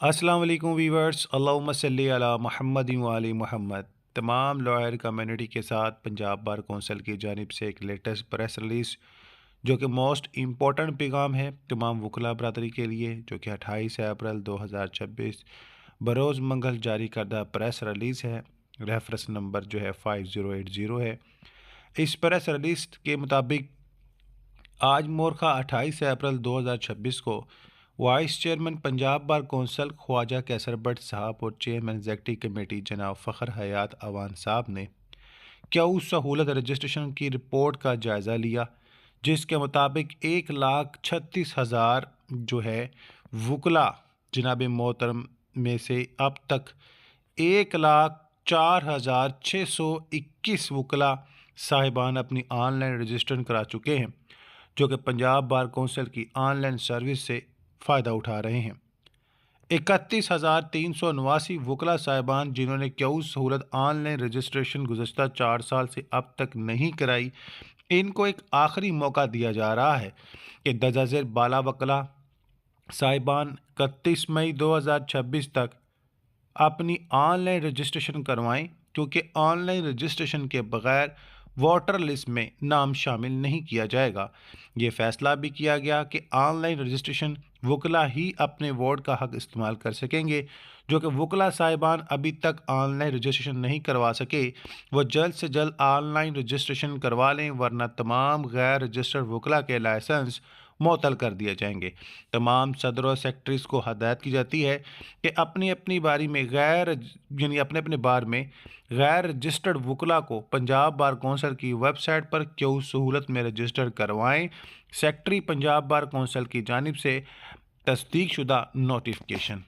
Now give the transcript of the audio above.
السلام علیکم ویورز، اللہم صلی علی محمد و علی محمد۔ تمام لائر کمیونٹی کے ساتھ پنجاب بار کونسل کی جانب سے ایک لیٹسٹ پریس ریلیز جو کہ موسٹ امپورٹنٹ پیغام ہے تمام وکلا برادری کے لیے، جو کہ 28 اپریل 2026 بروز منگل جاری کردہ پریس ریلیز ہے۔ ریفرنس نمبر جو ہے 5080 ہے۔ اس پریس ریلیز کے مطابق آج مورخہ 28 اپریل 2026 کو vice chairman Punjab bar council Khawaja Kaiser Butt صاحب اور چیئرمین ایگزیکٹو کمیٹی جناب فخر حیات اوان صاحب نے کیو سہولت رجسٹریشن کی رپورٹ کا جائزہ لیا، جس کے مطابق 1,36,000 جو ہے وکلا جناب محترم میں سے اب تک 1,04,621 وکلا صاحبان اپنی آن لائن رجسٹریشن کرا چکے ہیں، جو کہ پنجاب بار کونسل کی آن لائن سروس سے فائدہ اٹھا رہے ہیں۔ 31,379 وکلا صاحبان جنہوں نے کیو سہولت آن لائن رجسٹریشن گزشتہ 4 سال سے اب تک نہیں کرائی، ان کو ایک آخری موقع دیا جا رہا ہے کہ درجہ ذیل بالا وکلا صاحبان 31 مئی 2026 تک اپنی آن لائن رجسٹریشن کروائیں، کیونکہ آن لائن رجسٹریشن کے بغیر ووٹر لسٹ میں نام شامل نہیں کیا جائے گا۔ یہ فیصلہ بھی کیا گیا کہ آن لائن رجسٹریشن وکلا ہی اپنے ووٹ کا حق استعمال کر سکیں گے۔ جو کہ وکلا صاحبان ابھی تک آن لائن رجسٹریشن نہیں کروا سکے، وہ جلد سے جلد آن لائن رجسٹریشن کروا لیں، ورنہ تمام غیر رجسٹرڈ وکلا کے لائسنس معطل کر دیے جائیں گے۔ تمام صدر و سیکرٹریز کو ہدایت کی جاتی ہے کہ اپنی اپنی باری میں اپنے بار میں غیر رجسٹرڈ وکلا کو پنجاب بار کونسل کی ویب سائٹ پر کیو سہولت میں رجسٹر کروائیں۔ سیکرٹری پنجاب بار کونسل کی جانب سے تصدیق شدہ نوٹیفیکیشن